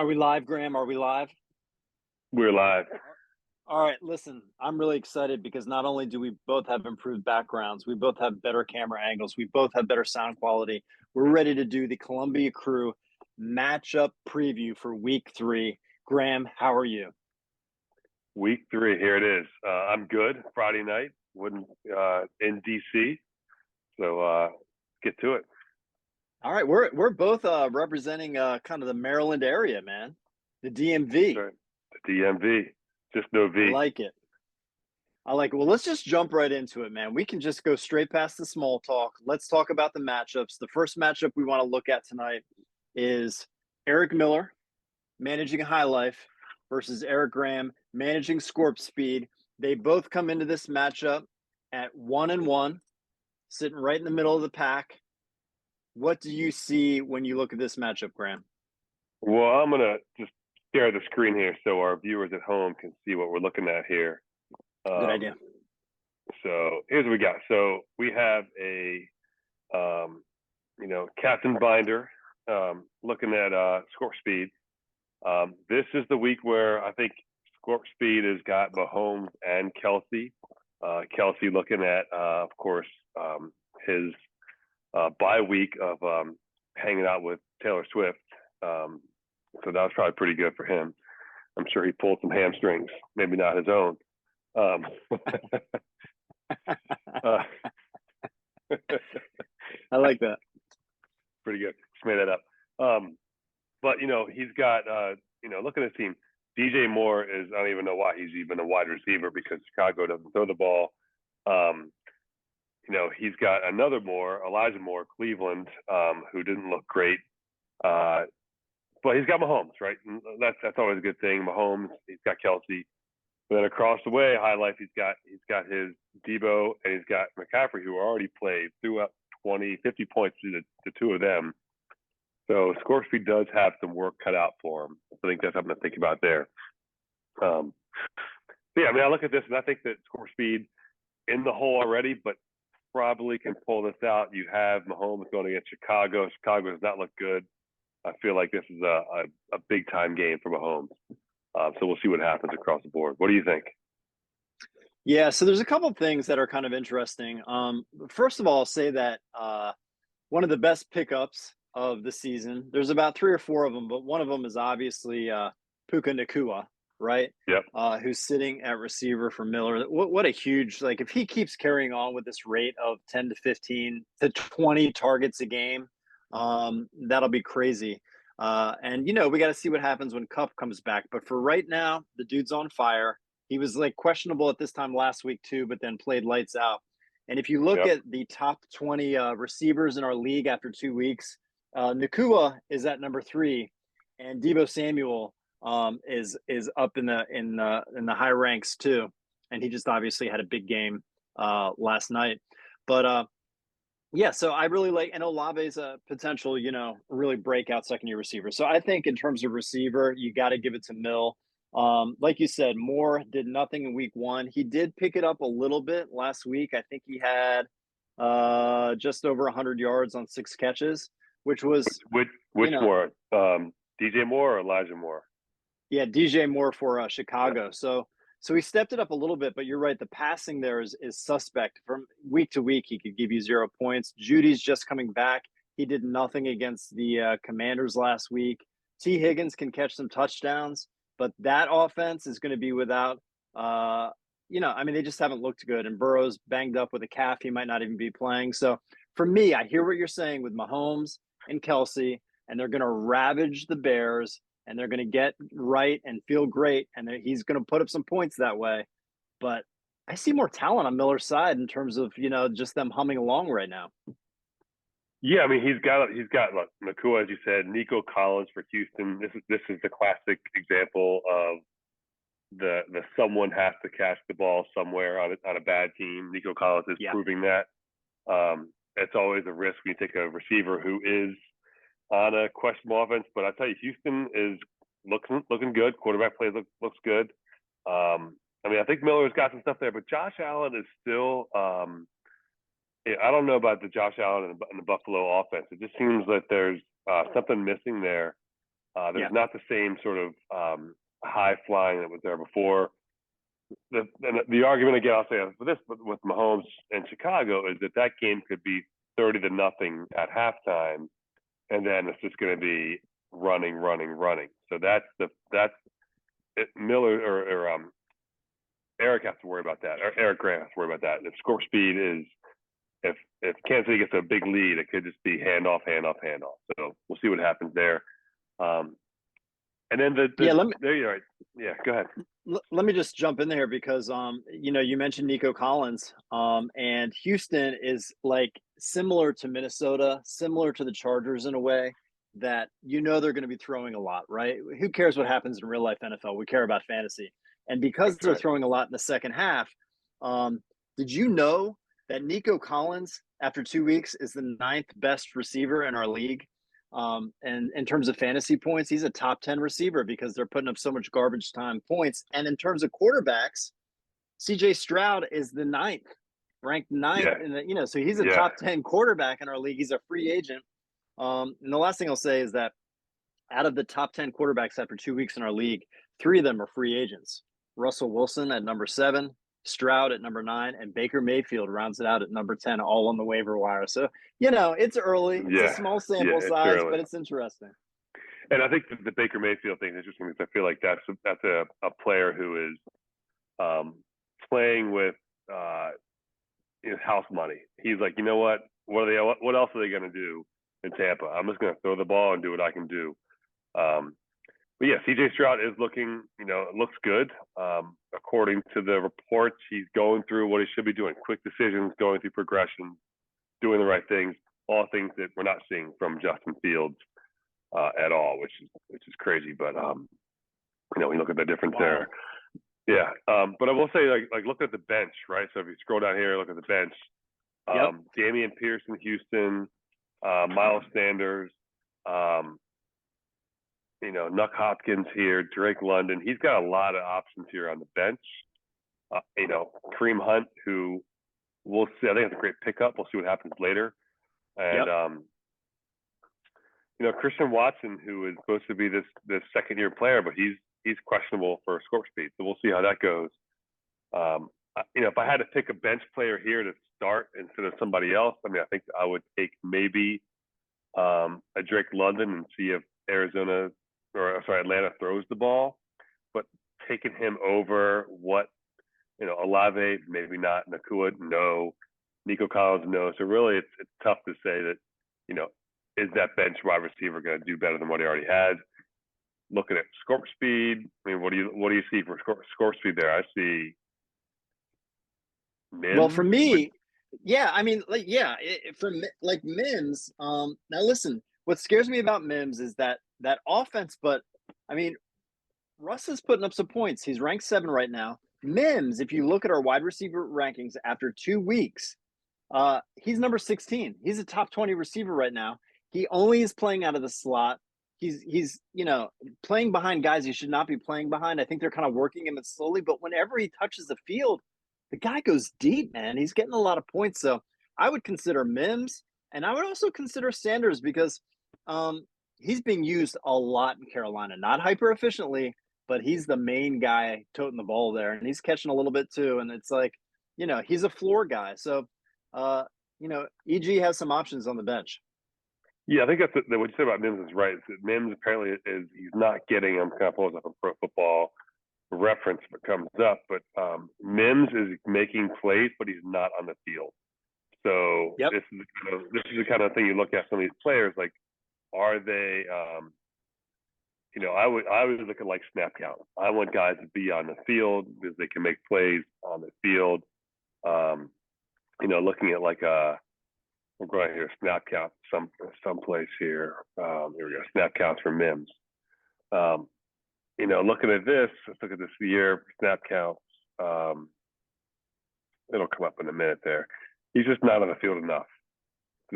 Are we live, Graham? Are we live? We're live. All right, listen, I'm really excited because not only do we both have improved backgrounds, we both have better camera angles, we both have better sound quality. We're ready to do the Columbia Crew matchup preview for week 3. Graham, how are you? Week 3, here it is. I'm good. Friday night, wouldn't in DC. So get to it. All right, we're both representing kind of the Maryland area, man. The DMV. Right. The DMV, just no I V. like it. I like it. Well, let's just jump right into it, man. We can just go straight past the small talk. Let's talk about the matchups. The first matchup we want to look at tonight is Eric Miller managing High Life versus Eric Graham managing Scorp Speed. They both come into this matchup at 1-1, sitting right in the middle of the pack. What do you see when you look at this matchup, Graham? Well, I'm gonna just share the screen here so our viewers at home can see what we're looking at here. Good idea. So here's what we got. So we have a Captain Binder looking at Scorp Speed. This is the week where I think Scorp Speed has got Mahomes and Kelsey. Kelsey looking at, of course, his bye week of hanging out with Taylor Swift. So that was probably pretty good for him. I'm sure he pulled some hamstrings, maybe not his own. I like that. Pretty good. Just made that up. But he's got look at his team. DJ Moore is, I don't even know why he's even a wide receiver because Chicago doesn't throw the ball. He's got another Moore, Elijah Moore, Cleveland, who didn't look great. But he's got Mahomes, right? And that's always a good thing. Mahomes, he's got Kelsey. But then across the way, High Life, he's got his Debo and he's got McCaffrey, who already played, threw up 20, 50 points to the two of them. So Scorp Speed does have some work cut out for him. I think that's something to think about there. I look at this and I think that Scorp Speed in the hole already, but probably can pull this out. You have Mahomes going against Chicago. Chicago does not look good. I feel like this is a big time game for Mahomes. So we'll see what happens across the board. What do you think? Yeah, so there's a couple of things that are kind of interesting. First of all, I'll say that one of the best pickups of the season, there's about 3 or 4 of them, but one of them is obviously Puka Nacua, right? Yep. Who's sitting at receiver for Miller. What a huge, like, if he keeps carrying on with this rate of 10 to 15 to 20 targets a game, that'll be crazy. And we got to see what happens when Cup comes back. But for right now, the dude's on fire. He was like questionable at this time last week too, but then played lights out. And if you look Yep. at the top 20 receivers in our league after 2 weeks, Nacua is at number 3, and Debo Samuel is up in the high ranks too. And he just obviously had a big game last night. But yeah, so I really like, and Olave is a potential, really breakout second year receiver. So I think in terms of receiver, you got to give it to Mill. Like you said, Moore did nothing in week 1. He did pick it up a little bit last week. I think he had just over 100 yards on 6 catches, which was Which more? DJ Moore or Elijah Moore? Yeah, DJ Moore for Chicago. Yeah. So he stepped it up a little bit, but you're right. The passing there is suspect. From week to week, he could give you 0 points. Judy's just coming back. He did nothing against the Commanders last week. T. Higgins can catch some touchdowns, but that offense is going to be without, they just haven't looked good. And Burrow's banged up with a calf. He might not even be playing. So for me, I hear what you're saying with Mahomes and Kelsey, and they're going to ravage the Bears. And they're going to get right and feel great, and he's going to put up some points that way. But I see more talent on Miller's side in terms of just them humming along right now. Yeah, he's got look, Nacua, as you said, Nico Collins for Houston. This is the classic example of the someone has to catch the ball somewhere on a bad team. Nico Collins is proving that. It's always a risk when you take a receiver who is on a questionable offense, but I tell you, Houston is looking good. Quarterback play looks good. I think Miller's got some stuff there, but Josh Allen is still. I don't know about the Josh Allen and the Buffalo offense. It just seems that there's something missing there. Yeah. There's not the same sort of high flying that was there before. The argument again, I'll say for this, but with Mahomes and Chicago, is that game could be 30-0 at halftime, and then it's just going to be running. So that's Miller or Eric has to worry about that, or Eric Grant has to worry about that. If Scorp speed is if Kansas City gets a big lead, it could just be handoff. So we'll see what happens there. And then Yeah, there you are. Yeah, go ahead. let me just jump in there because you mentioned Nico Collins, and Houston is like similar to Minnesota, similar to the Chargers in a way that they're going to be throwing a lot, right? Who cares what happens in real life NFL? We care about fantasy. And because That's they're right. throwing a lot in the second half, did you know that Nico Collins, after 2 weeks, is the ninth best receiver in our league? And in terms of fantasy points, he's a top 10 receiver because they're putting up so much garbage time points. And in terms of quarterbacks, CJ Stroud is the ninth, ranked ninth. Yeah, And so he's a yeah, top 10 quarterback in our league. He's a free agent. And the last thing I'll say is that out of the top 10 quarterbacks after 2 weeks in our league, three of them are free agents. Russell Wilson at number 7, Stroud at number 9, and Baker Mayfield rounds it out at number 10, all on the waiver wire. So, it's early. It's a yeah, small yeah. sample It's size, early, but it's interesting. and I think the Baker Mayfield thing is interesting because I feel like that's a player who is playing with his house money. He's like, you know what? What else are they going to do in Tampa? I'm just going to throw the ball and do what I can do. But yeah, CJ Stroud is looking, it looks good. According to the reports, he's going through what he should be doing: quick decisions, going through progression, doing the right things, all things that we're not seeing from Justin Fields at all, which is crazy. But we look at the difference there. Yeah, but I will say, like look at the bench, right? So if you scroll down here, look at the bench. Yep. Damian Pierce in Houston, Miles Sanders, Nuck Hopkins here, Drake London. He's got a lot of options here on the bench. Kareem Hunt, who we'll see. I think it's a great pickup. We'll see what happens later. And yep. Christian Watson, who is supposed to be this second-year player, but he's questionable for Scorp speed. So we'll see how that goes. If I had to pick a bench player here to start instead of somebody else, I think I would take maybe a Drake London and see if Atlanta throws the ball. But taking him over what, Olave, maybe not. Nakua, no. Nico Collins, no. So really it's tough to say that, is that bench wide receiver going to do better than what he already had? Looking at Scorp speed, what do you see for Scorp speed there? I see Mims. Well, for me, for Mims. Now listen, what scares me about Mims is that offense. But Russ is putting up some points. He's ranked 7 right now. Mims, if you look at our wide receiver rankings after 2 weeks, he's number 16. He's a top 20 receiver right now. He only is playing out of the slot. He's playing behind guys he should not be playing behind. I think they're kind of working him in slowly, but whenever he touches the field, the guy goes deep, man. He's getting a lot of points. So I would consider Mims, and I would also consider Sanders because he's being used a lot in Carolina, not hyper efficiently, but he's the main guy toting the ball there, and he's catching a little bit too. And it's like, he's a floor guy. So, EG has some options on the bench. Yeah, I think that's what you said about Mims is right. Mims apparently he's not getting. I'm kind of pulling up a Pro Football Reference if it comes up, but Mims is making plays, but he's not on the field. So Yep. this is the kind of thing you look at some of these players, like, are they? I would look at like snap count. I want guys to be on the field because they can make plays on the field. Looking at like we're going here snap count someplace here. Here we go. Snap counts for Mims. Looking at this, let's look at this year snap counts. It'll come up in a minute there. He's just not on the field enough.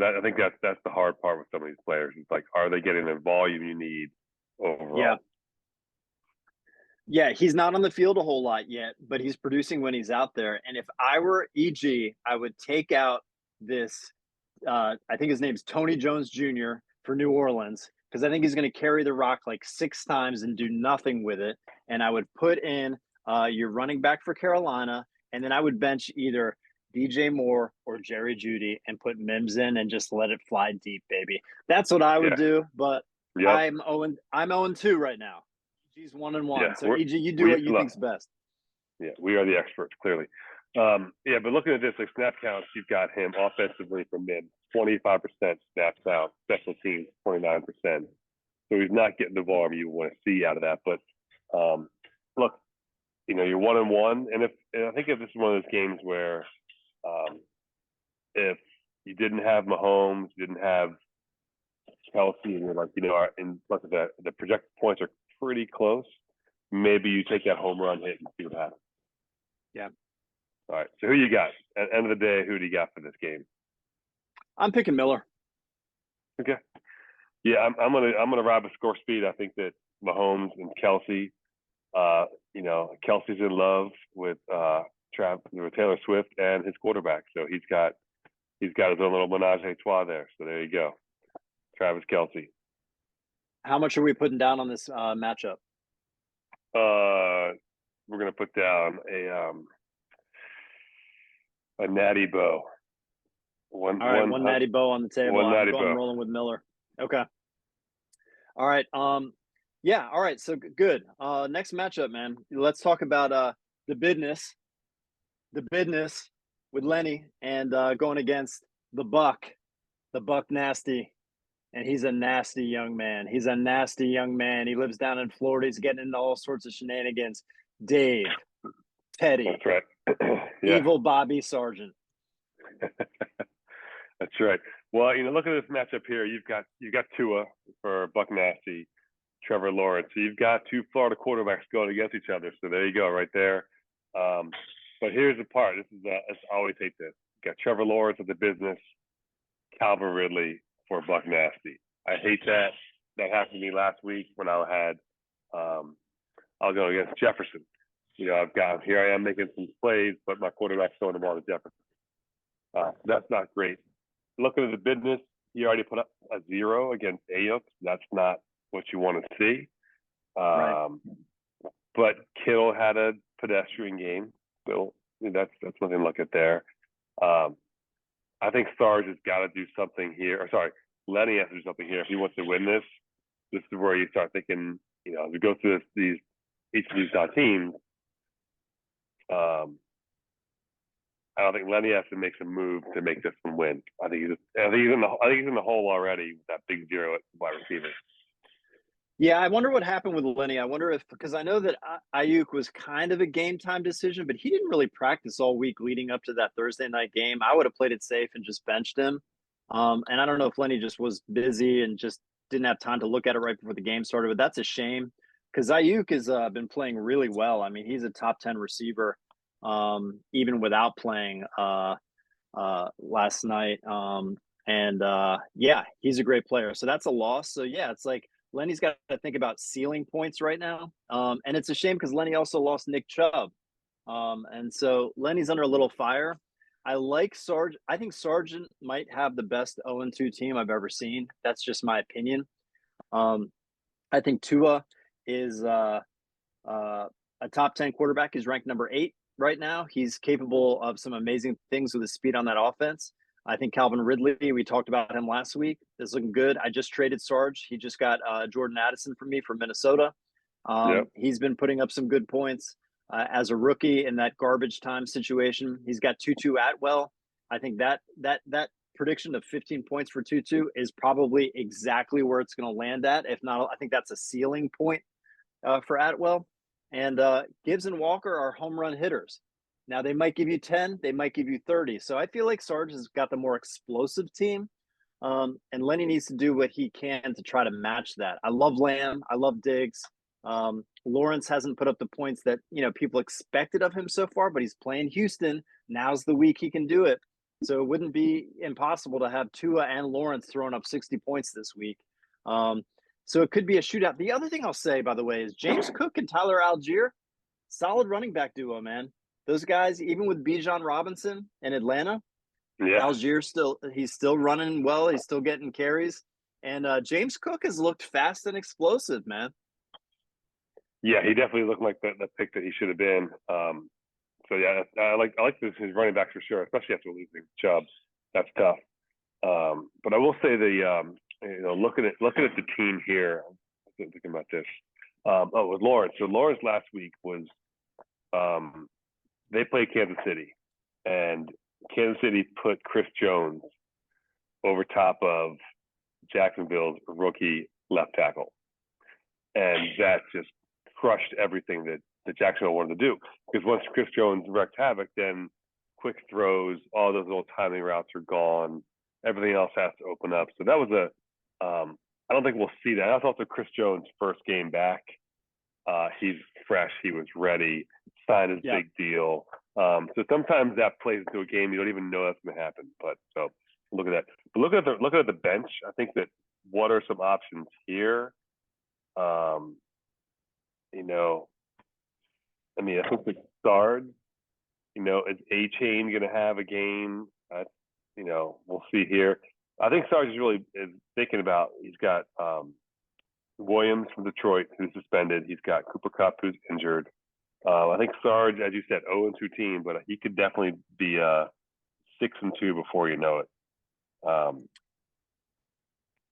I think that's the hard part with some of these players. It's like, are they getting the volume you need overall? Yeah. Yeah, he's not on the field a whole lot yet, but he's producing when he's out there. And if I were EG, I would take out this. I think his name's Tony Jones Jr. for New Orleans. because I think he's going to carry the rock like 6 times and do nothing with it. And I would put in your running back for Carolina, and then I would bench either DJ Moore or Jerry Jeudy and put Mims in and just let it fly deep, baby. That's what I would Yeah. do. But Yep. I'm 0-2 right now. EG's 1-1. Yeah. So EG, you do what you think's best. Yeah, we are the experts, clearly. Yeah, but looking at this, like snap counts, you've got him offensively from mid, 25% snaps out, special teams, 29%. So he's not getting the volume you want to see out of that. But look, you know, you're 1-1, and I think if this is one of those games where if you didn't have Mahomes, you didn't have Kelsey, and you're like, you know, and look at that, the projected points are pretty close. Maybe you take that home run hit and see what happens. Yeah. All right. So who you got? At the end of the day, who do you got for this game? I'm picking Miller. Okay. Yeah, I'm gonna ride with score speed. I think that Mahomes and Kelsey, you know, Kelsey's in love with Taylor Swift and his quarterback. So he's got his own little menage a trois there. So there you go. Travis Kelsey. How much are we putting down on this matchup? We're gonna put down a natty bow. One natty bow on the table. I'm rolling with Miller. Okay. All right. Yeah. All right. So good. Next matchup, man. Let's talk about the Bidness with Lenny and going against the Buck Nasty. And he's a nasty young man. He lives down in Florida. He's getting into all sorts of shenanigans. Dave, Teddy. That's right. Yeah. Evil Bobby Sargent. That's right. Well, you know, look at this matchup here. You've got Tua for Buck Nasty, Trevor Lawrence. So you've got two Florida quarterbacks going against each other. So there you go, right there. But here's the part. I always hate this. You got Trevor Lawrence of the business, Calvin Ridley for Buck Nasty. I hate that. That happened to me last week when I was going against Jefferson. You know, here I am making some plays, but my quarterback's throwing the ball to Jefferson. That's not great. Looking at the business, he already put up a 0 against Ayuk. That's not what you want to see. Right. But Kittle had a pedestrian game. So that's one thing to look at there. I think Sarge has got to do something here. Or sorry, Lenny has to do something here if he wants to win this. This is where you start thinking, you know, as we go through each of these teams, I don't think Lenny has to make some move to make this one win. I think he's in the hole already with that big 0 at wide receiver. Yeah, I wonder what happened with Lenny. I wonder because I know that Ayuk was kind of a game time decision, but he didn't really practice all week leading up to that Thursday night game. I would have played it safe and just benched him. And I don't know if Lenny just was busy and just didn't have time to look at it right before the game started, but that's a shame because Ayuk has been playing really well. I mean, he's a top 10 receiver, even without playing last night. Yeah, he's a great player. So that's a loss. So yeah, it's like Lenny's got to think about ceiling points right now. And it's a shame because Lenny also lost Nick Chubb. And so Lenny's under a little fire. I like Sargent. I think Sargent might have the best 0-2 team I've ever seen. That's just my opinion. I think Tua is a top 10 quarterback. He's ranked number 8 right now. He's capable of some amazing things with his speed on that offense. I think Calvin Ridley, we talked about him last week, is looking good. I just traded Sarge. He just got Jordan Addison for me from Minnesota. Yep. He's been putting up some good points as a rookie in that garbage time situation. He's got Tutu Atwell. I think that prediction of 15 points for Tutu is probably exactly where it's going to land at. If not, I think that's a ceiling point for Atwell. And Gibbs and Walker are home run hitters. Now, they might give you 10, they might give you 30. So I feel like Sarge has got the more explosive team. And Lenny needs to do what he can to try to match that. I love Lamb. I love Diggs. Lawrence hasn't put up the points that, you know, people expected of him so far, but he's playing Houston. Now's the week he can do it. So it wouldn't be impossible to have Tua and Lawrence throwing up 60 points this week. So it could be a shootout. The other thing I'll say, by the way, is James Cook and Tyler Algier, solid running back duo, man. Those guys, even with Bijan Robinson in Atlanta, yeah. Algier he's still running well. He's still getting carries. And James Cook has looked fast and explosive, man. Yeah, he definitely looked like the pick that he should have been. So yeah, I like his running backs for sure, especially after losing Chubb. That's tough. But I will say looking at the team here, I'm thinking about this. With Lawrence. So Lawrence last week was they played Kansas City, and Kansas City put Chris Jones over top of Jacksonville's rookie left tackle, and that just crushed everything that Jacksonville wanted to do. Because once Chris Jones wreaked havoc, then quick throws, all those little timing routes are gone. Everything else has to open up. So that was I don't think we'll see that. That's also Chris Jones' first game back. He's fresh. He was ready. Signed his big deal. So sometimes that plays into a game. You don't even know that's going to happen. But so look at that. But looking at the bench, I think that what are some options here? I think the Sard, is A-Chain going to have a game? We'll see here. I think Sarge is thinking about, he's got Williams from Detroit, who's suspended. He's got Cooper Kupp, who's injured. I think Sarge, as you said, 0-2 team, but he could definitely be 6-2 before you know it.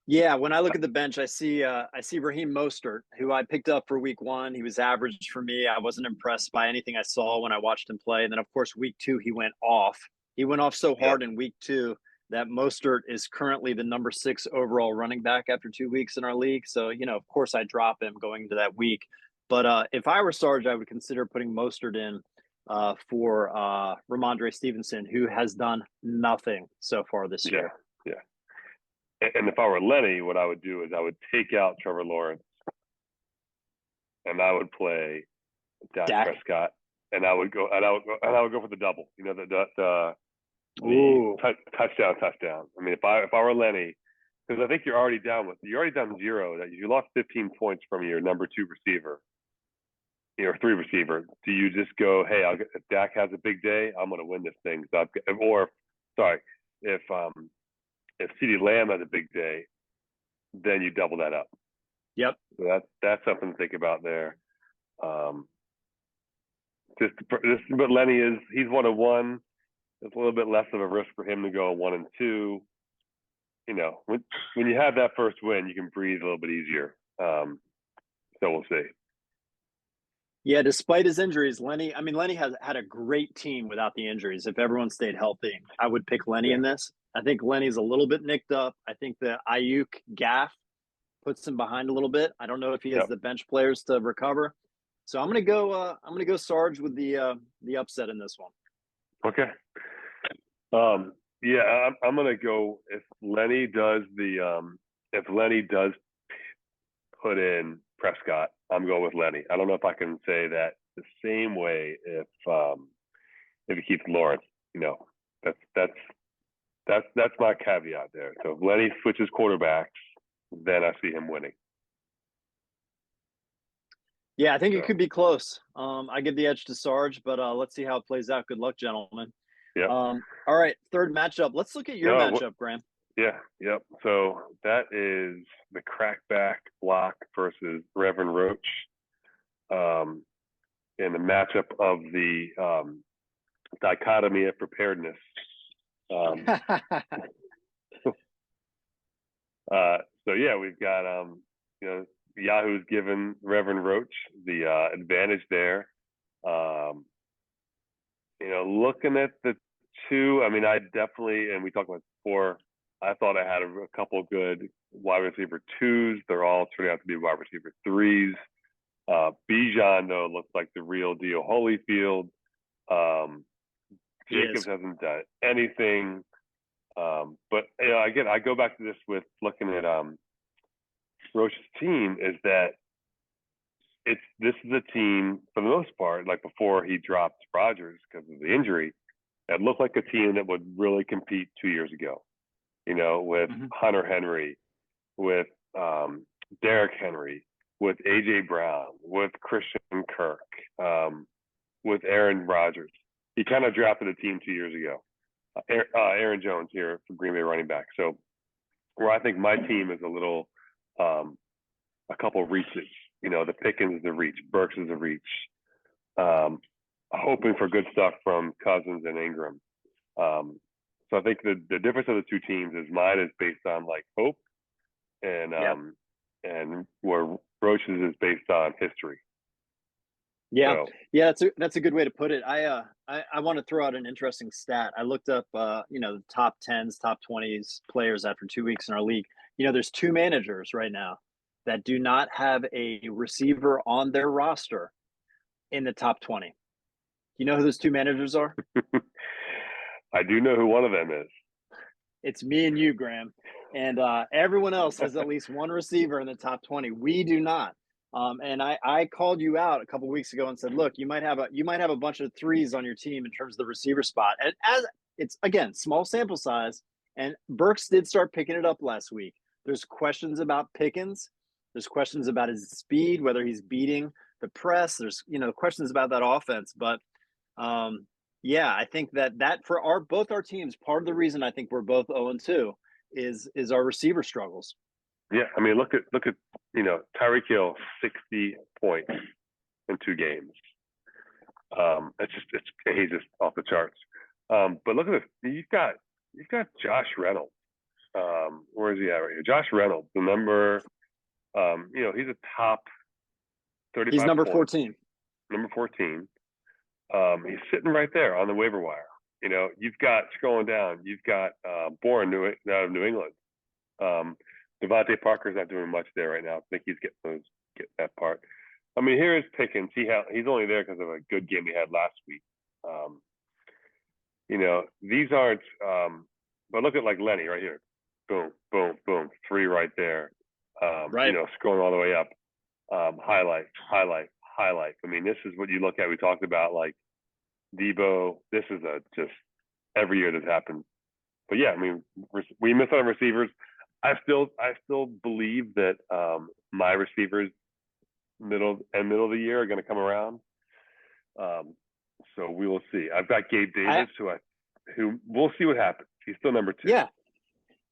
Yeah, when I look at the bench, I see Raheem Mostert, who I picked up for week 1. He was average for me. I wasn't impressed by anything I saw when I watched him play. And then, of course, week 2, he went off. He went off so hard in week 2 that Mostert is currently the number 6 overall running back after 2 weeks in our league. So, of course, I drop him going into that week. But if I were Sarge, I would consider putting Mostert in for Ramondre Stevenson, who has done nothing so far this year. Yeah. And if I were Lenny, what I would do is I would take out Trevor Lawrence, and I would play Dak Prescott, and I would go for the double. The touchdown. I mean, if I were Lenny, because I think you're already down 0. That you lost 15 points from your number 2 receiver, your 3 receiver. Do you just go, hey, if Dak has a big day, I'm going to win this thing? If CeeDee Lamb has a big day, then you double that up. Yep. So that's something to think about there. But Lenny he's 1-1. It's a little bit less of a risk for him to go 1-2. When you have that first win, you can breathe a little bit easier. So we'll see. Yeah, despite his injuries, Lenny has had a great team without the injuries. If everyone stayed healthy, I would pick Lenny in this. I think Lenny's a little bit nicked up. I think the Ayuk gaff puts him behind a little bit. I don't know if he has the bench players to recover. So I'm gonna go Sarge with the upset in this one. Okay. I'm gonna go if Lenny does put in Prescott, I'm going with Lenny. I don't know if I can say that the same way if he keeps Lawrence. That's my caveat there. So if Lenny switches quarterbacks, then I see him winning. Yeah, I think it could be close. I give the edge to Sarge, but let's see how it plays out. Good luck, gentlemen. Yeah. All right, third matchup. Let's look at your matchup, Graham. Yeah. Yep. So that is the Crackback block versus Reverend Roach. In the matchup of the dichotomy of preparedness. We've got Yahoo's given Reverend Roach the advantage there. Looking at the two, I mean, I definitely, and we talked about before, I thought I had a couple good wide receiver 2s. They're all turning out to be wide receiver 3s. Bijan, though, looks like the real deal. Holyfield, Jacobs hasn't done anything. But again, I go back to this with looking at Roach's team, is that this is a team, for the most part, like before he dropped Rodgers because of the injury, that looked like a team that would really compete 2 years ago. With Hunter Henry, with Derrick Henry, with A.J. Brown, with Christian Kirk, with Aaron Rodgers. He kind of drafted a team 2 years ago. Aaron Jones here for Green Bay running back. So where I think my team is a little, a couple reaches. The Pickens is a reach, Burks is a reach. Hoping for good stuff from Cousins and Ingram. So I think the difference of the two teams is mine is based on like hope, and and where Roach's is based on history. Yeah, So, yeah, that's a good way to put it. I want to throw out an interesting stat. I looked up, the top tens, top 20s players after 2 weeks in our league. There's two managers right now that do not have a receiver on their roster in the top 20. You know who those two managers are? I do know who one of them is. It's me and you, Graham. And everyone else has at least one receiver in the top 20. We do not. And I called you out a couple weeks ago and said, look, you might have a bunch of threes on your team in terms of the receiver spot. And as it's again small sample size, and Burks did start picking it up last week. There's questions about Pickens. There's questions about his speed, whether he's beating the press. There's questions about that offense, but yeah, I think that for both our teams, part of the reason I think we're both 0-2 is our receiver struggles. Yeah, I mean, look at Tyreek Hill, 60 points in 2 games. He's just off the charts. But look at this. You've got Josh Reynolds. Where is he at right here? Josh Reynolds, the number. He's a top 35. He's number 14. Number 14. He's sitting right there on the waiver wire. You've got scrolling down. You've got Bourne out of New England. Devontae Parker's not doing much there right now. I think he's getting that part. I mean, here's Pickens. He's only there because of a good game he had last week. These aren't. But look at like Lenny right here. Boom, boom, boom. 3 right there. Right. Scrolling all the way up. Highlight. I mean, this is what you look at. We talked about like Debo. This is just every year this happens. But yeah, I mean, we miss on receivers. I still believe that my receivers middle of the year are going to come around. So we will see. I've got Gabe Davis, who we'll see what happens. He's still number 2.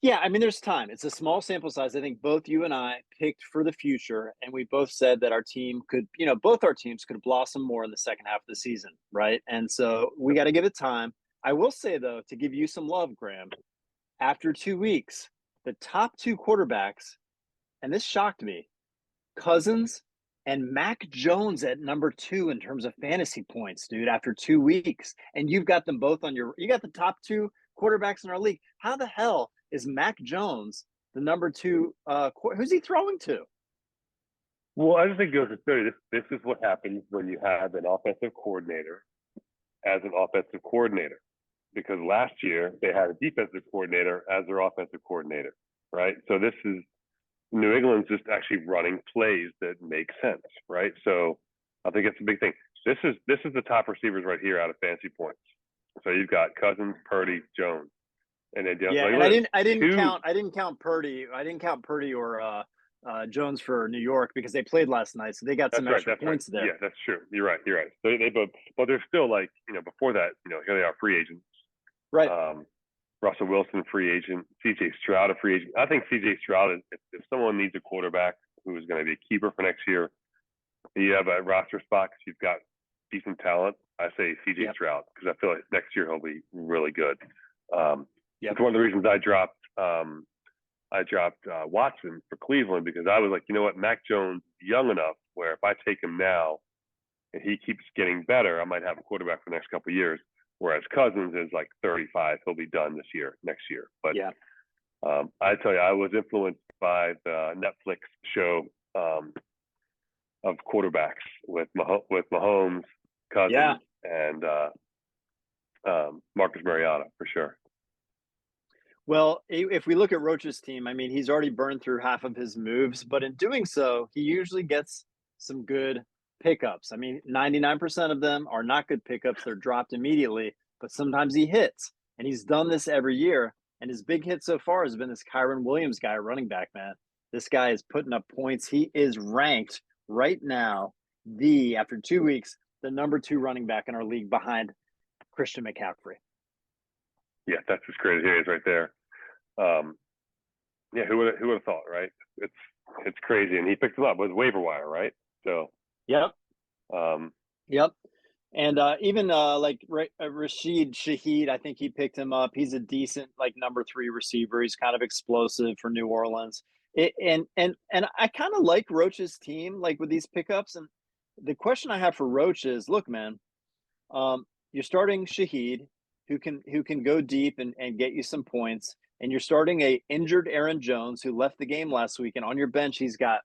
Yeah. I mean, there's time. It's a small sample size. I think both you and I picked for the future, and we both said that our team could, both our teams could blossom more in the second half of the season, right? And so we got to give it time. I will say though, to give you some love, Graham, after 2 weeks, the top 2 quarterbacks, and this shocked me, Cousins and Mac Jones at number 2 in terms of fantasy points, dude, after 2 weeks. And you've got them both you got the top 2 quarterbacks in our league. How the hell is Mac Jones the number 2? Who's he throwing to? Well, I just think it goes to show you this is what happens when you have an offensive coordinator as an offensive coordinator. Because last year they had a defensive coordinator as their offensive coordinator, right? So this is New England's just actually running plays that make sense, right? So I think it's a big thing. This is the top receivers right here out of fantasy points. So you've got Cousins, Purdy, Jones, and then and I didn't count Purdy. I didn't count Purdy or Jones for New York because they played last night, so they got some extra points there. Yeah, that's true. You're right. They both, but they're still like before that. Here they are, free agents. Right. Russell Wilson, free agent. C.J. Stroud, a free agent. I think C.J. Stroud, if someone needs a quarterback who is going to be a keeper for next year, you have a roster spot because you've got decent talent. I say C.J. Stroud because I feel like next year he'll be really good. It's one of the reasons I dropped Watson for Cleveland because I was like, you know what, Mac Jones is young enough where if I take him now and he keeps getting better, I might have a quarterback for the next couple of years. Whereas Cousins is like 35. He'll be done next year. But I tell you, I was influenced by the Netflix show of quarterbacks with Mahomes, Cousins, and Marcus Mariota for sure. Well, if we look at Roach's team, I mean, he's already burned through half of his moves, but in doing so, he usually gets some good pickups. I mean, 99% of them are not good pickups. They're dropped immediately, but sometimes he hits, and he's done this every year. And his big hit so far has been this Kyron Williams guy, running back, man. This guy is putting up points. He is ranked right now, after 2 weeks, the number 2 running back in our league behind Christian McCaffrey. Yeah, that's as great as he is right there. Yeah, who would have thought, right? It's it's crazy, and he picked him up with waiver wire, right? So, Yep. um, Yep. And even like Rashid Shaheed, I think he picked him up. He's a decent like number three receiver. He's kind of explosive for New Orleans. And I kind of like Roach's team, like with these pickups. And the question I have for Roach is, look, man, you're starting Shaheed, who can go deep and get you some points, and you're starting a injured Aaron Jones who left the game last week, and on your bench he's got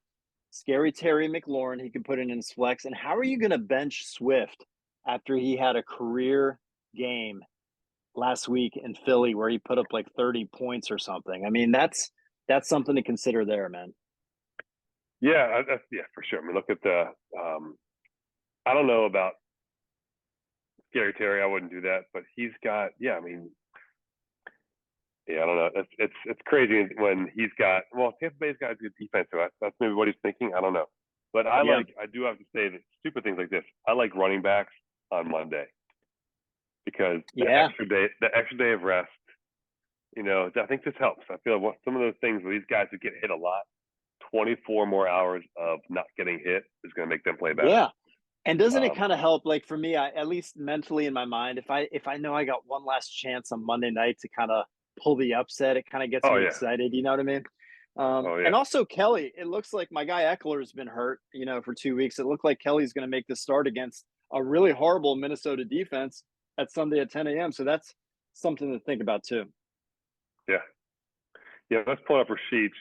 scary Terry McLaurin he can put in his flex. And how are you going to bench Swift after he had a career game last week in Philly where he put up like 30 points or something? I mean, that's something to consider there, man. yeah, yeah, for sure. I mean, look at the. I don't know about Gary Terry. I wouldn't do that, but he's got. Yeah, I mean, yeah, I don't know. It's crazy when he's got. Well, Tampa Bay's got a good defense, so that's maybe what he's thinking. I don't know, but Yeah. I do have to say that stupid things like this. I like running backs on Monday because Yeah. the extra day of rest. I think this helps. I feel what some of those things where these guys who get hit a lot, 24 more hours of not getting hit is going to make them play better. Yeah. And doesn't it Um, kind of help, like for me, at least mentally in my mind, if I know I got one last chance on Monday night to kind of pull the upset, it kind of gets oh me yeah, excited. You know what I mean? oh And yeah, also Kelly, it looks like my guy Eckler's been hurt, for 2 weeks. It looked like Kelly's going to make the start against a really horrible Minnesota defense at Sunday at 10 a.m. So that's something to think about too. yeah, yeah. Let's pull up Rashid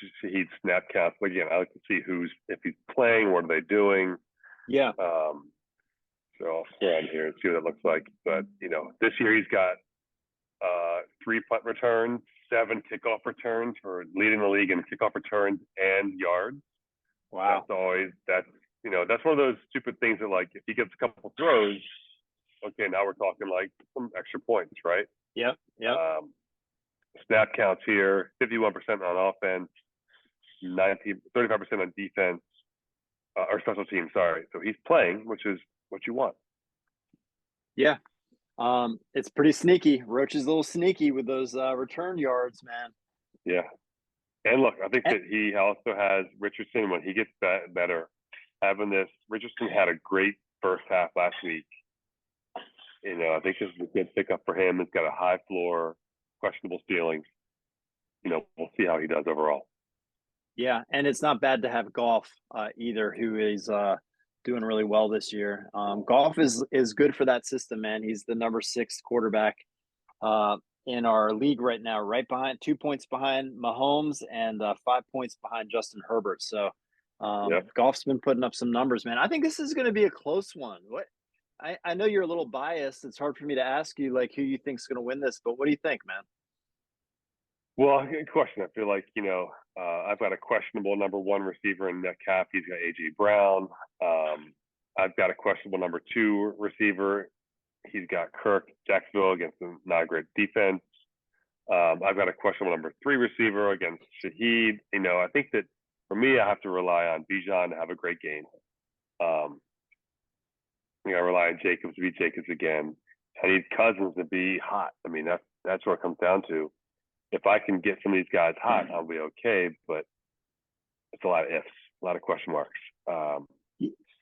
snap counts. But again, I like to see if he's playing, what are they doing. Yeah. So I'll scroll on here and see what it looks like. But this year he's got 3 punt returns, 7 kickoff returns for leading the league in kickoff returns and yards. Wow. That's one of those stupid things that like if he gets a couple throws, okay, now we're talking like some extra points, right? Yep. Yep. Snap counts here: 51% on offense, 35% on defense, or special teams. Sorry, so he's playing, which is what you want. Yeah. It's pretty sneaky. Roach is a little sneaky with those return yards, man. Yeah, and look, I think And, that he also has Richardson when he gets better. Having this, Richardson had a great first half last week. I think this is a good pickup for him. It's got a high floor, questionable ceiling. We'll see how he does overall. yeah, and it's not bad to have Golf either, who is doing really well this year. Golf is good for that system, man. He's the number 6 quarterback in our league right now, right behind 2 points behind Mahomes and 5 points behind Justin Herbert. So Yep. Golf's been putting up some numbers, man. I think this is going to be a close one. What I know you're a little biased. It's hard for me to ask you like who you think's going to win this, but what do you think, man? Well, good question. I feel like I've got a questionable number 1 receiver in Metcalf. He's got AJ Brown. I've got a questionable number 2 receiver. He's got Kirk Jacksonville against a not great defense. I've got a questionable number 3 receiver against Shaheed. I think that for me, I have to rely on Bijan to have a great game. I rely on Jacobs to be Jacobs again. I need Cousins to be hot. I mean, that's what it comes down to. If I can get some of these guys hot, I'll be okay. But it's a lot of ifs, a lot of question marks.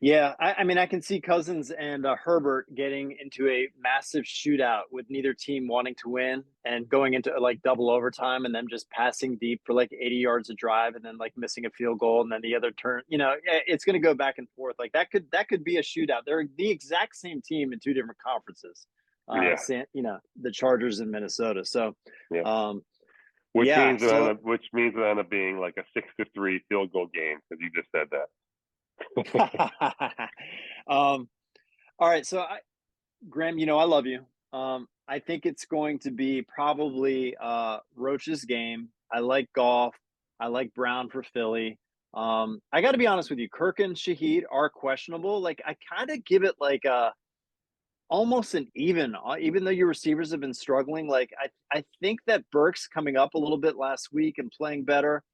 Yeah, I mean, I can see Cousins and Herbert getting into a massive shootout with neither team wanting to win and going into like double overtime and then just passing deep for like 80 yards a drive and then like missing a field goal and then the other turn. It's going to go back and forth. Like that could be a shootout. They're the exact same team in 2 different conferences. Yeah, The Chargers in Minnesota. So, yeah. um, Which yeah. means So it'll end up being like a 6-3 field goal game because you just said that. All right. So Graham, I love you. I think it's going to be probably Roach's game. I like Golf. I like Brown for Philly. I got to be honest with you. Kirk and Shaheed are questionable. Like I kind of give it like a almost an even though your receivers have been struggling. Like I think that Burke's coming up a little bit last week and playing better.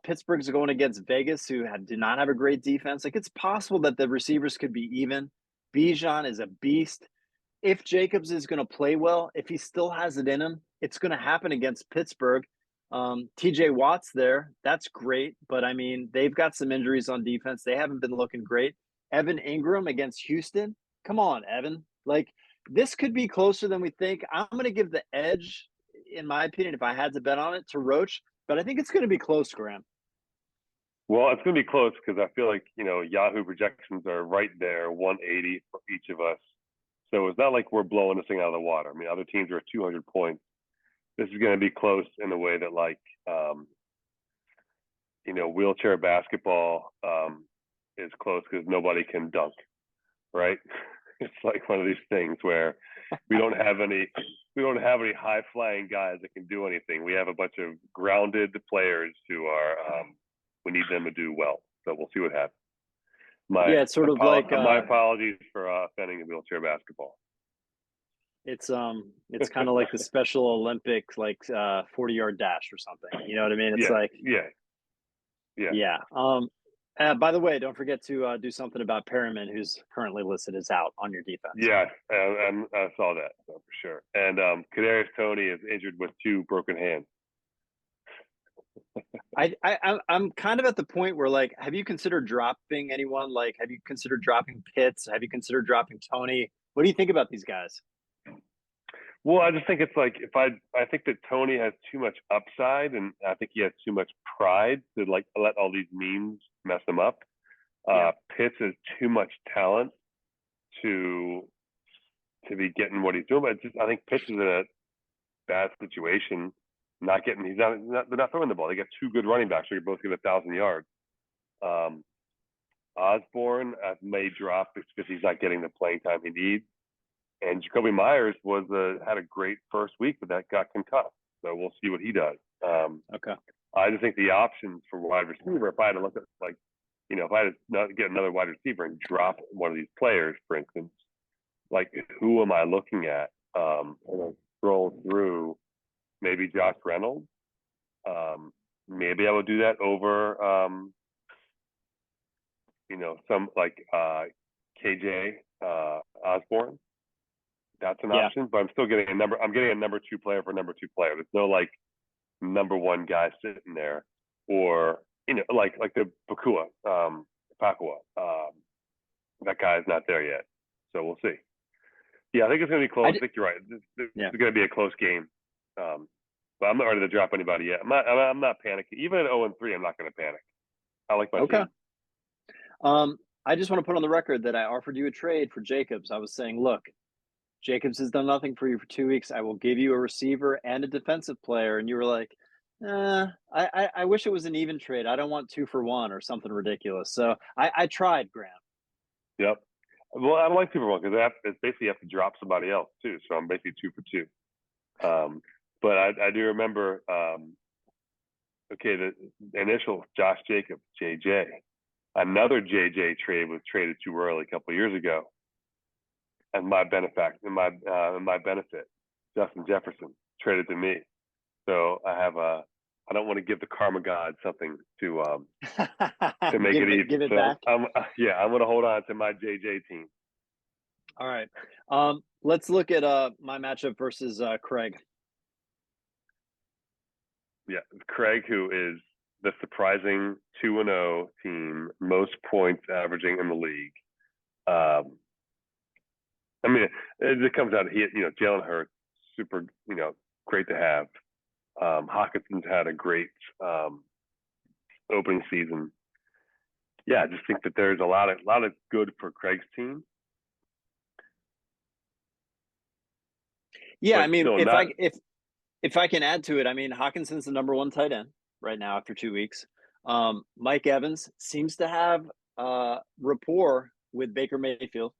Pittsburgh's going against Vegas, who did not have a great defense. Like it's possible that the receivers could be even. Bijan is a beast. If Jacobs is going to play well, if he still has it in him, it's going to happen against Pittsburgh. TJ Watt's there. That's great. But I mean, they've got some injuries on defense. They haven't been looking great. Evan Ingram against Houston. Come on, Evan. Like, this could be closer than we think. I'm going to give the edge, in my opinion, if I had to bet on it, to Roach. But I think it's going to be close, Graham. Well, it's going to be close because I feel like, Yahoo projections are right there, 180 for each of us. So it's not like we're blowing this thing out of the water. I mean, other teams are at 200 points. This is going to be close in a way that, like, wheelchair basketball is close because nobody can dunk, right? It's like one of these things where we don't have any high flying guys that can do anything. We have a bunch of grounded players who are we need them to do well. So we'll see what happens. Yeah, it's sort of like my apologies for offending in wheelchair basketball. it's kind of like the Special Olympics, like 40-yard dash or something. You know what I mean? It's yeah. By the way, don't forget to do something about Perriman, who's currently listed as out on your defense. Yeah, and I saw that for sure. And Kadarius Toney is injured with 2 broken hands. I'm kind of at the point where, like, have you considered dropping anyone? Like, have you considered dropping Pitts? Have you considered dropping Toney? What do you think about these guys? Well, I just think it's like I think that Toney has too much upside, and I think he has too much pride to like let all these memes mess him up. Pitts has too much talent to be getting what he's doing. But I think Pitts is in a bad situation. They're not throwing the ball. They got 2 good running backs. So you're both get 1,000 yards. Osborne may drop because he's not getting the playing time he needs. And Jacoby Myers had a great first week, but that got concussed. So we'll see what he does. Okay. I just think the options for wide receiver, if I had to look at, like, if I had to get another wide receiver and drop one of these players, for instance, like, who am I looking at? And I scroll through, maybe Josh Reynolds. Maybe I would do that over, some like KJ Osborne. That's an option, but I'm still getting I'm getting a number 2 player for number 2 player. There's no like number 1 guy sitting there, or like the Pakua. That guy is not there yet, so we'll see. Yeah, I think it's going to be close. I think you're right. It's going to be a close game, but I'm not ready to drop anybody yet. I'm not panicking. Even at 0-3, I'm not going to panic. I like my team. I just want to put on the record that I offered you a trade for Jacobs. I was saying, look, Jacobs has done nothing for you for 2 weeks. I will give you a receiver and a defensive player. And you were like, I wish it was an even trade. I don't want 2 for 1 or something ridiculous. So I tried, Graham. Yep. Well, I don't like 2 for 1 because it's basically you have to drop somebody else too. So I'm basically 2 for 2. But I do remember, the initial Josh Jacobs, JJ. Another JJ trade was traded too early a couple of years ago. And my benefit, Justin Jefferson traded to me. So I don't want to give the karma god something to make it even. Give it back. I'm going to hold on to my JJ team. All right. Let's look at my matchup versus Craig. Yeah, Craig, who is the surprising 2-0 team, most points averaging in the league. I mean, it comes out. Jalen Hurts, super, great to have. Hawkinson's had a great opening season. Yeah, I just think that there's a lot of good for Craig's team. Yeah, I mean, if I can add to it, I mean, Hawkinson's the number 1 tight end right now after 2 weeks. Mike Evans seems to have rapport with Baker Mayfield.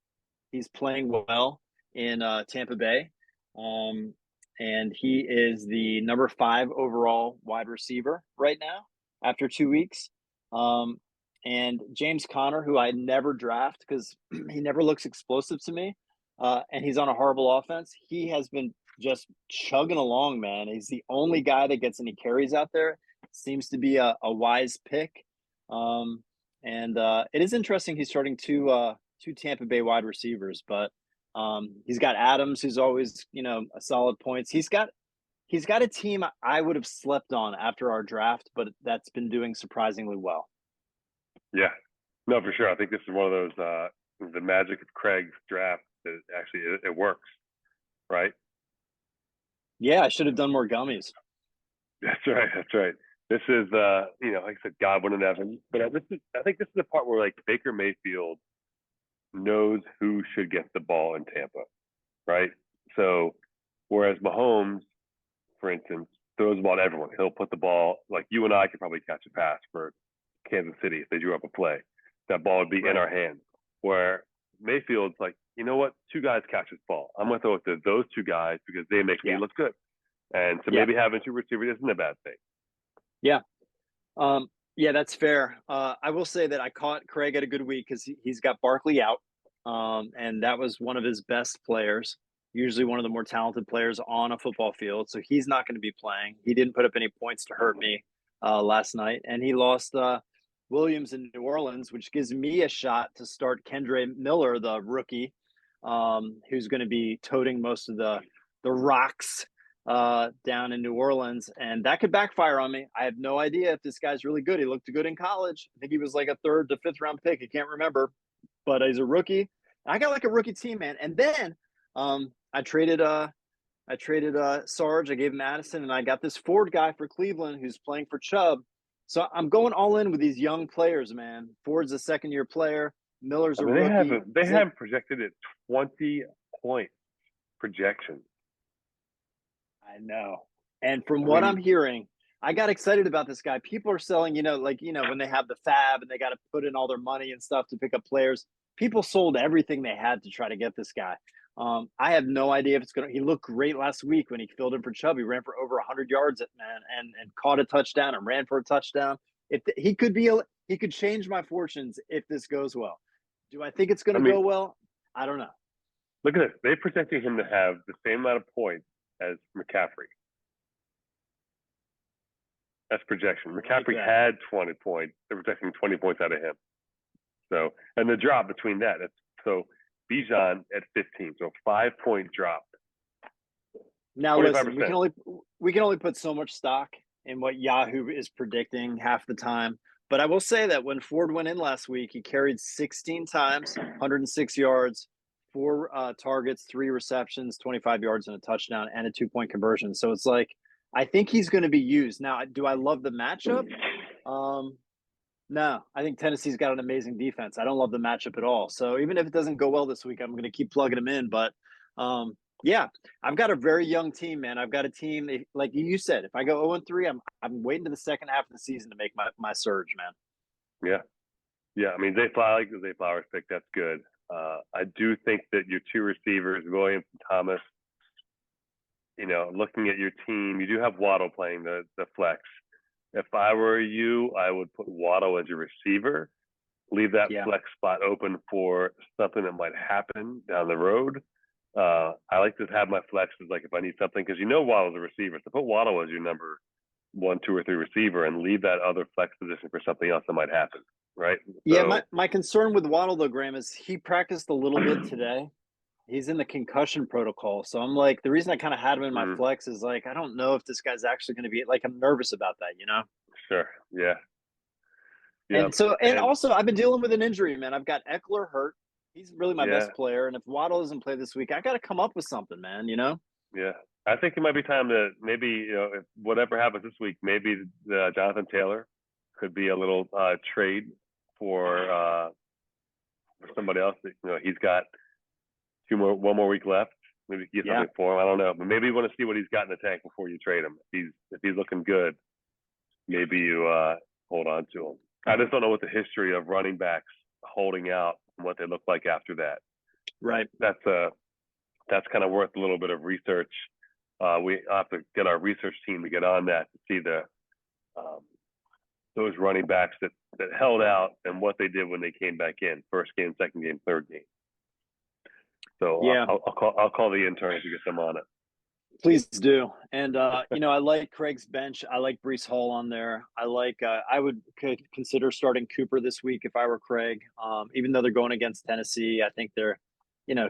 He's playing well in Tampa Bay, and he is the number 5 overall wide receiver right now after 2 weeks. And James Conner, who I never draft because he never looks explosive to me, and he's on a horrible offense. He has been just chugging along, man. He's the only guy that gets any carries out there. Seems to be a wise pick. And it is interesting he's starting 2 Tampa Bay wide receivers, but he's got Adams, who's always, a solid points. He's got he's got a team I would have slept on after our draft, but that's been doing surprisingly well. Yeah, no, for sure. I think this is one of those the magic of Craig's draft that actually it works, right? Yeah, I should have done more gummies. That's right. That's right. This is like I said, Godwin and Evans, but I think this is the part where like Baker Mayfield knows who should get the ball in Tampa, right? So whereas Mahomes, for instance, throws the ball to everyone. He'll put the ball like you and I could probably catch a pass for Kansas City if they drew up a play. That ball would be in our hands. Where Mayfield's like, you know what? Two guys catch this ball. I'm going to throw it to those two guys because they make me look good. And so maybe having two receivers isn't a bad thing. Yeah. Yeah, that's fair. I will say that I caught Craig at a good week because he's got Barkley out. And that was one of his best players, usually one of the more talented players on a football field. So he's not going to be playing. He didn't put up any points to hurt me last night. And he lost Williams in New Orleans, which gives me a shot to start Kendre Miller, the rookie, who's going to be toting most of the rocks down in New Orleans, and that could backfire on me. I have no idea if this guy's really good. He looked good in college. I think he was like a 3rd to 5th round pick. I can't remember, but he's a rookie. I got like a rookie team, man. And then I traded Sarge. I gave him Madison, and I got this Ford guy for Cleveland who's playing for Chubb. So I'm going all in with these young players, man. Ford's a 2nd-year player. Miller's a rookie. They have projected at 20 point projection. I know. And from what I'm hearing, I got excited about this guy. People are selling, when they have the fab and they got to put in all their money and stuff to pick up players. People sold everything they had to try to get this guy. I have no idea if it's going to. He looked great last week when he filled in for Chubb. He ran for over 100 yards and caught a touchdown and ran for a touchdown. He could change my fortunes if this goes well. Do I think it's going to go well? I don't know. Look at this. They're projecting him to have the same amount of points as McCaffrey. That's projection. McCaffrey had 20 points. They're projecting 20 points out of him. So, and the drop between that. So Bijan at 15. So 5-point drop. Now listen, we can only put so much stock in what Yahoo is predicting half the time. But I will say that when Ford went in last week, he carried 16 times, 106 yards, 4 targets, 3 receptions, 25 yards, and a touchdown, and a 2-point conversion. So it's like, I think he's going to be used. Now, do I love the matchup? No, I think Tennessee's got an amazing defense. I don't love the matchup at all. So even if it doesn't go well this week, I'm going to keep plugging him in. But yeah, I've got a very young team, man. I've got a team, like you said, if I go 0-3, I'm waiting to the second half of the season to make my surge, man. Yeah. I mean, Zay Flowers pick. That's good. I do think that your 2 receivers, Williams and Thomas, looking at your team, you do have Waddle playing the flex. If I were you, I would put Waddle as your receiver, leave that flex spot open for something that might happen down the road. I like to have my flexes like if I need something, because Waddle's a receiver. So put Waddle as your number 1, 2, or 3 receiver and leave that other flex position for something else that might happen, right? Yeah, my concern with Waddle, though, Graham, is he practiced a little bit today. He's in the concussion protocol. So I'm like, the reason I kind of had him in my flex is like, I don't know if this guy's actually going to be like, I'm nervous about that, Sure. Yeah. And also I've been dealing with an injury, man. I've got Eckler hurt. He's really my best player. And if Waddle doesn't play this week, I got to come up with something, man, Yeah. I think it might be time to maybe, if whatever happens this week, maybe Jonathan Taylor could be a little trade for somebody else. He's got one more week left. Maybe get something for him. I don't know, but maybe you want to see what he's got in the tank before you trade him. If he's looking good, maybe you hold on to him. I just don't know what the history of running backs holding out and what they look like after that. Right. That's kind of worth a little bit of research. We have to get our research team to get on that to see those running backs that held out and what they did when they came back in, first game, second game, third game. So I'll call the intern to get them on it. Please do. And I like Craig's bench. I like Breece Hall on there. I would consider starting Cooper this week if I were Craig. Even though they're going against Tennessee, I think they're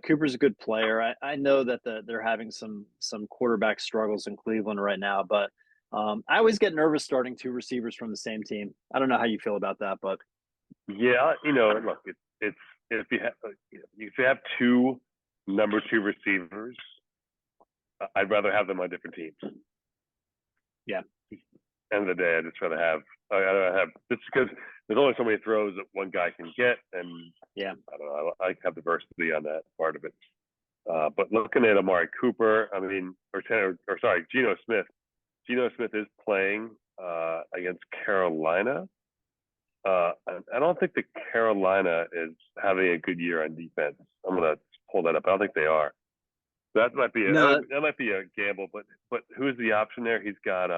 Cooper's a good player. I know that they're having some quarterback struggles in Cleveland right now, but I always get nervous starting two receivers from the same team. I don't know how you feel about that, but Yeah, look, it's if you have two number two receivers, I'd rather have them on different teams. yeah, End of the day, I'd rather have just because there's only so many throws that one guy can get, and yeah. I don't know. I have diversity on that part of it. But looking at Amari Cooper, Geno Smith. Geno Smith is playing against Carolina. I don't think that Carolina is having a good year on defense. I'm gonna pull that up. I don't think they are. That might be No, a gamble, but who's the option there? He's got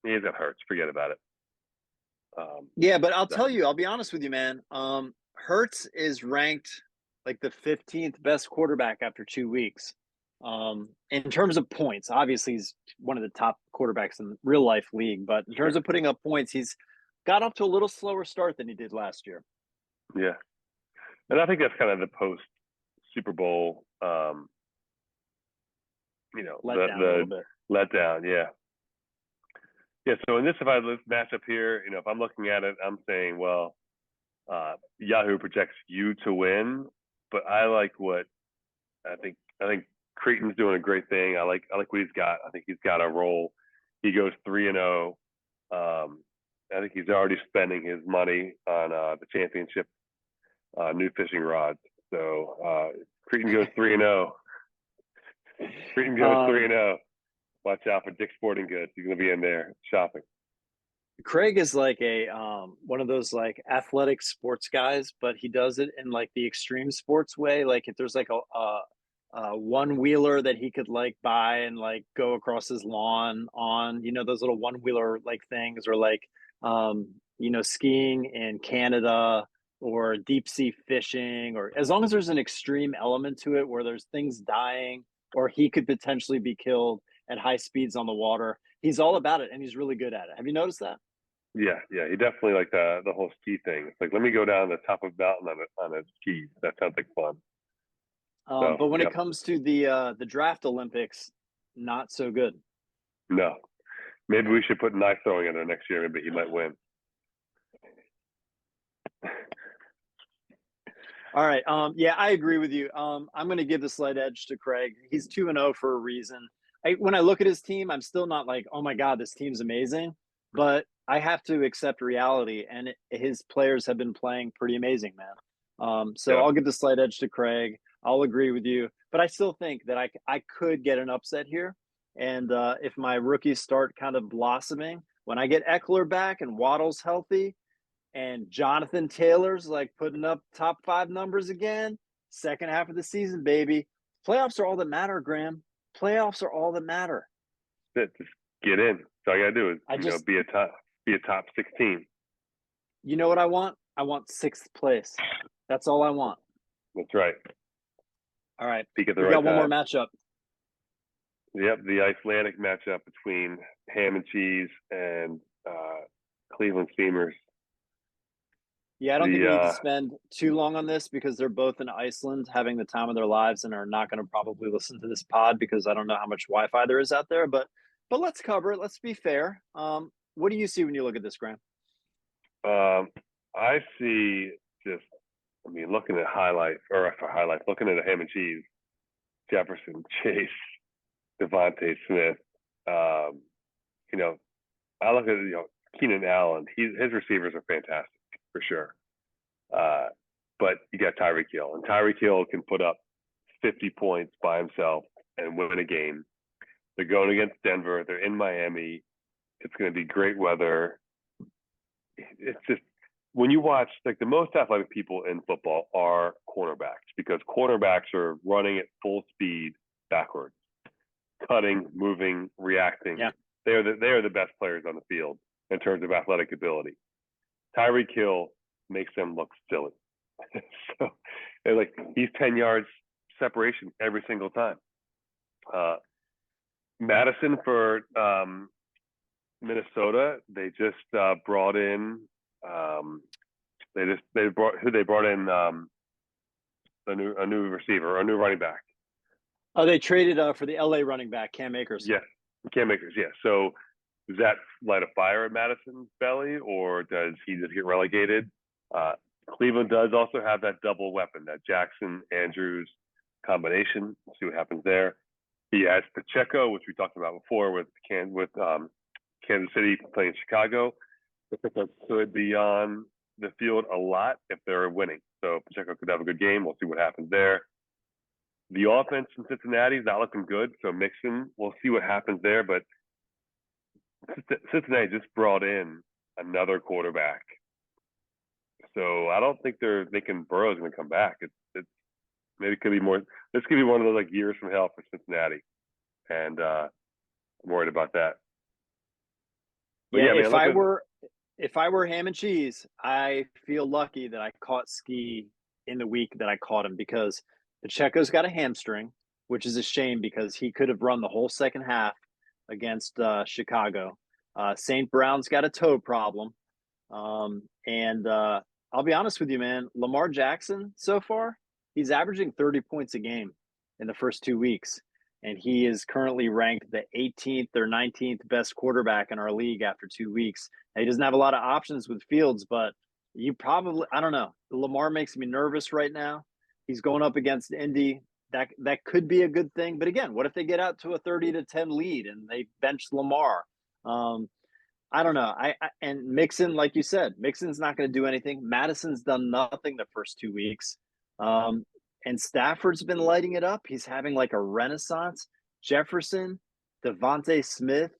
Hurts. Forget about it. yeah, but I'll be honest with you, man. Hertz is ranked like the 15th best quarterback after 2 weeks. In terms of points, obviously he's one of the top quarterbacks in real life league, but in terms Sure. of putting up points, he's got off to a little slower start than he did last year. Yeah, and I think that's kind of the post Super Bowl, Let down a little bit. letdown. Yeah. Yeah. So in this matchup here, if I'm looking at it, I'm saying, well, Yahoo projects you to win, but I like what I think. I think Creaton's doing a great thing. I like what he's got. I think he's got a role. He goes 3-0. I think he's already spending his money on the championship new fishing rods. So Creaton goes 3-0. Creaton goes 3-0. Watch out for Dick's Sporting Goods. He's going to be in there shopping. Craig is like a one of those like athletic sports guys, but he does it in like the extreme sports way. Like if there's like a one wheeler that he could like buy and like go across his lawn on, those little one wheeler like things, or like skiing in Canada or deep sea fishing, or as long as there's an extreme element to it where there's things dying or he could potentially be killed at high speeds on the water. He's all about it and he's really good at it. Have you noticed that? Yeah, he definitely like the whole ski thing. It's like, let me go down the top of a mountain on a ski. That sounds like fun. So, But when yeah, it comes to the draft Olympics, not so good. no. Maybe we should put knife throwing in there next year. Maybe he might win. All right. Yeah, I agree with you. I'm going to give the slight edge to Craig. He's 2-0 for a reason. When I look at his team, I'm still not like, oh my God, this team's amazing. But I have to accept reality, and his players have been playing pretty amazing, man. So Yeah. I'll give the slight edge to Craig. I'll agree with you, but I still think that I could get an upset here. And if my rookies start kind of blossoming, when I get Eckler back and Waddle's healthy, and Jonathan Taylor's like putting up top 5 numbers again, second half of the season, baby. Playoffs are all that matter, Graham. Playoffs are all that matter. Just get in. So all you gotta do is be a top 16. You know what I want? I want 6th place. That's all I want. That's right. All right. Peak at the We right got one more time. matchup. Yep, the Icelandic matchup between HamNCheese and Cleveland Steamers. Yeah, I don't think we need to spend too long on this because they're both in Iceland having the time of their lives and are not going to probably listen to this pod because I don't know how much Wi-Fi there is out there. But let's cover it. Let's be fair. What do you see when you look at this, Graham? I see looking at looking at a HamNCheese, Jefferson, Chase, Devontae Smith. I look at Keenan Allen. His receivers are fantastic for sure. But you got Tyreek Hill, and Tyreek Hill can put up 50 points by himself and win a game. They're going against Denver. They're in Miami. It's going to be great weather. It's just when you watch, like, the most athletic people in football are cornerbacks, because cornerbacks are running at full speed backwards, cutting, moving, reacting. Yeah. They are the best players on the field in terms of athletic ability. Tyreek Hill makes them look silly. So, like, he's 10 yards separation every single time. Madison for Minnesota, they just brought in they brought in a new receiver, a new running back. Oh, they traded for the LA running back, Cam Akers. Yeah, Cam Akers. Yeah. So does that light a fire in Madison's belly, or does he just get relegated? Uh, Cleveland does also have that double weapon, that Jackson Andrews combination. We'll see what happens there. He has Pacheco, which we talked about before with Kansas City playing Chicago. Pacheco could be on the field a lot if they're winning. So Pacheco could have a good game. We'll see what happens there. The offense in Cincinnati is not looking good. So Mixon, we'll see what happens there. But Cincinnati just brought in another quarterback. So I don't think they're thinking Burrow's going to come back. It's maybe it could be more. This could be one of those like years from hell for Cincinnati, and I'm worried about that. But Yeah, man, if I were HamNCheese, I feel lucky that I caught Ski in the week that I caught him, because Pacheco's got a hamstring, which is a shame because he could have run the whole second half against Chicago. St. Brown's got a toe problem. And I'll be honest with you, man, Lamar Jackson so far, he's averaging 30 points a game in the first 2 weeks. And he is currently ranked the 18th or 19th best quarterback in our league after 2 weeks. Now, he doesn't have a lot of options with Fields, but I don't know. Lamar makes me nervous right now. He's going up against Indy. That could be a good thing. But again, what if they get out to a 30-10 lead and they bench Lamar? I don't know. And Mixon, like you said, Mixon's not going to do anything. Madison's done nothing the first 2 weeks. And Stafford's been lighting it up. He's having like a renaissance. Jefferson, Devontae Smith,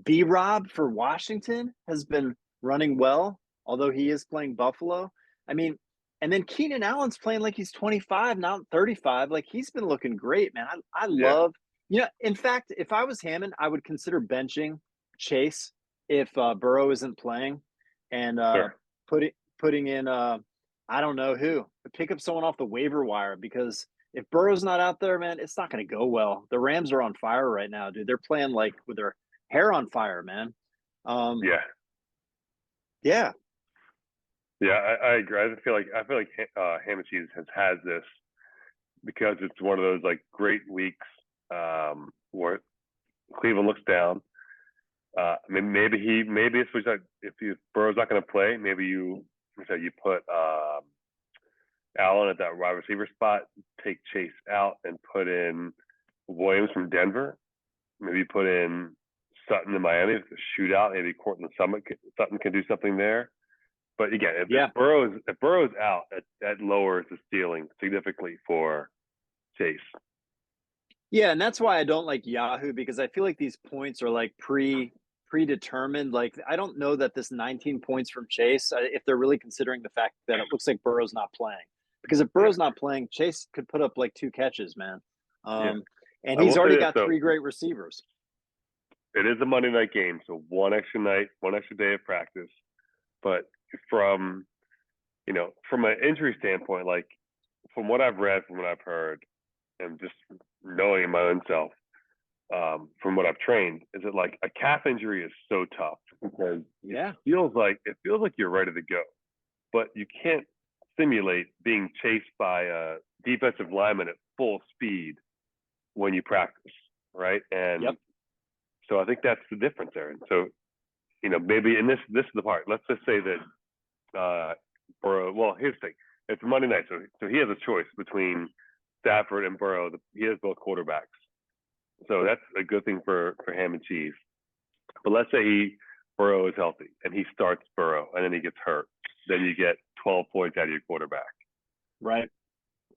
B-Rob for Washington has been running well, although he is playing Buffalo. I mean, and then Keenan Allen's playing like he's 25, not 35. Like, he's been looking great, man. I love, in fact, if I was Hammond, I would consider benching Chase if Burrow isn't playing, and sure. putting in I don't know who. Pick up someone off the waiver wire, because if Burrow's not out there, man, it's not going to go well. The Rams are on fire right now, dude. They're playing like with their hair on fire, man. Yeah. Yeah. Yeah, I agree. I feel like HamNCheese has this because it's one of those like great weeks where Cleveland looks down. Maybe it's like if Burrow's not going to play, maybe you put Allen at that wide receiver spot, take Chase out, and put in Williams from Denver. Maybe you put in Sutton in Miami. It's a shootout. Maybe Cortland Sutton can do something there. But again, if Burrow's out, that lowers the ceiling significantly for Chase. Yeah, and that's why I don't like Yahoo, because I feel like these points are like predetermined. Like, I don't know that this 19 points from Chase, if they're really considering the fact that it looks like Burrow's not playing. Because if Burrow's not playing, Chase could put up like 2 catches, man. And he's already got 3 great receivers. It is a Monday night game, so one extra night, one extra day of practice. But from an injury standpoint, like from what I've read, from what I've heard, and just knowing my own self, from what I've trained, is that like a calf injury is so tough because it feels like you're ready to go, but you can't simulate being chased by a defensive lineman at full speed when you practice, right? And so I think that's the difference there. And so, maybe, and this is the part. Let's just say that Burrow. Well, here's the thing: it's Monday night, so he has a choice between Stafford and Burrow. He has both quarterbacks, so that's a good thing for HamNCheese. But let's say Burrow is healthy and he starts Burrow, and then he gets hurt. Then you get 12 points out of your quarterback, right?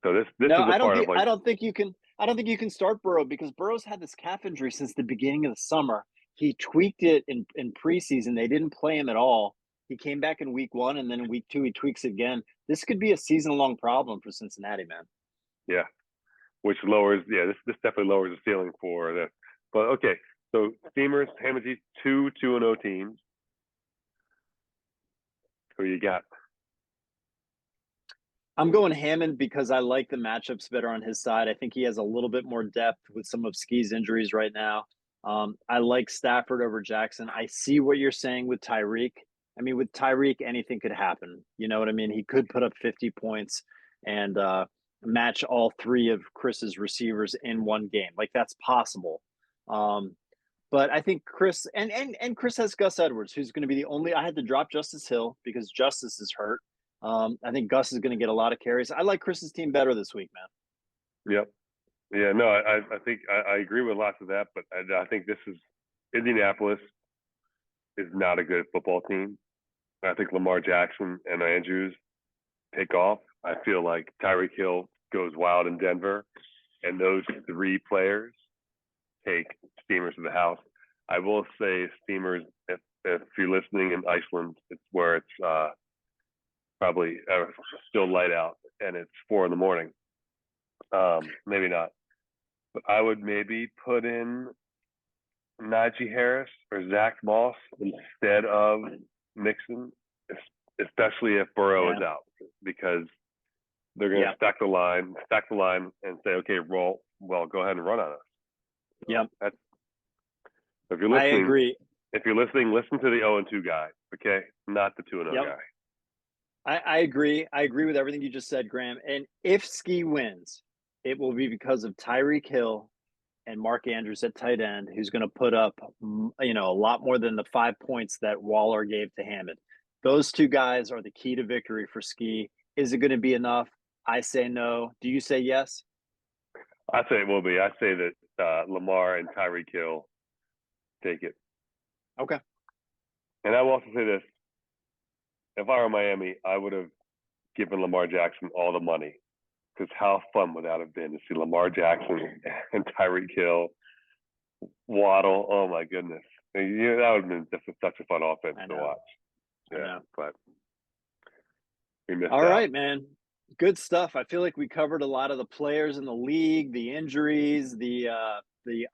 So this is the part of like, I don't think you can start Burrow, because Burrow's had this calf injury since the beginning of the summer. He tweaked it in preseason. They didn't play him at all. He came back in week 1, and then in week 2 he tweaks it again. This could be a season-long problem for Cincinnati, man. Yeah, which lowers. Yeah, this definitely lowers the ceiling for this. But okay, so Steamers, HamNCheese, 2-2-0 teams. Who you got? I'm going Hammond because I like the matchups better on his side. I think he has a little bit more depth with some of Ski's injuries right now. I like Stafford over Jackson. I see what you're saying with Tyreek. I mean, with Tyreek, anything could happen. You know what I mean? He could put up 50 points. and match all three of Chris's receivers in one game. Like that's possible. Um, but I think Chris and Chris has Gus Edwards, who's going to be the only. I had to drop Justice Hill because Justice is hurt. I think Gus is going to get a lot of carries. I like Chris's team better this week, man. Yep. Yeah, no, I think I agree with lots of that, but I think this is Indianapolis is not a good football team. I think Lamar Jackson and Andrews take off. I feel like Tyreek Hill goes wild in Denver, and those three players take Steamers to the house. I will say Steamers, if you're listening in Iceland, it's where it's probably still light out and it's 4 a.m. Maybe not. But I would maybe put in Najee Harris or Zach Moss instead of Mixon, especially if Burrow is out, because they're going to stack the line, and say, okay, well, go ahead and run on us. Yep. If you're listening, I agree. If you're listening, listen to the 0-2 guy, okay, not the 2-0 guy. I agree. I agree with everything you just said, Graham. And if Ski wins, it will be because of Tyreek Hill and Mark Andrews at tight end, who's going to put up, a lot more than the 5 points that Waller gave to Hammond. Those two guys are the key to victory for Ski. Is it going to be enough? I say no. Do you say yes? I say it will be. I say that Lamar and Tyreek Hill take it. Okay. And I will also say this. If I were Miami, I would have given Lamar Jackson all the money, because how fun would that have been to see Lamar Jackson and Tyreek Hill, Waddle? Oh, my goodness. That would have been just such a fun offense to watch. Yeah, but we missed out. All right, man. Good stuff. I feel like we covered a lot of the players in the league, the injuries, the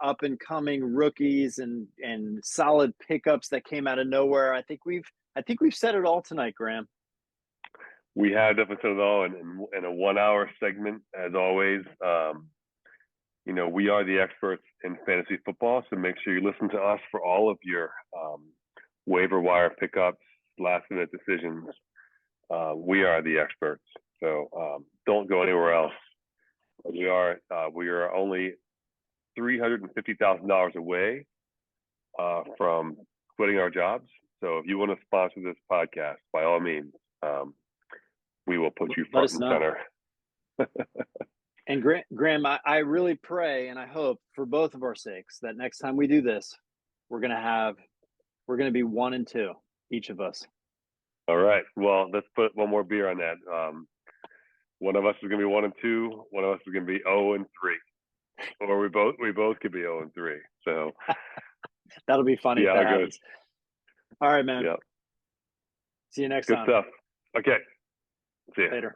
up and coming rookies, and solid pickups that came out of nowhere. I think we've said it all tonight, Graham. We have definitely said it all in a 1 hour segment, as always. We are the experts in fantasy football, so make sure you listen to us for all of your waiver wire pickups, last minute decisions. We are the experts, so don't go anywhere else. We are only $350,000 away from quitting our jobs. So if you want to sponsor this podcast, by all means, we will put you front and center. And Graham, I really pray and I hope for both of our sakes that next time we do this, we're going to be 1-2, each of us. All right. Well, let's put one more beer on that. One of us is going to be 1-2. One of us is going to be 0-3, or we both could be 0-3. So that'll be funny. Yeah, that goes. All right, man. Yeah. See you next time. Good stuff. Okay. See you later.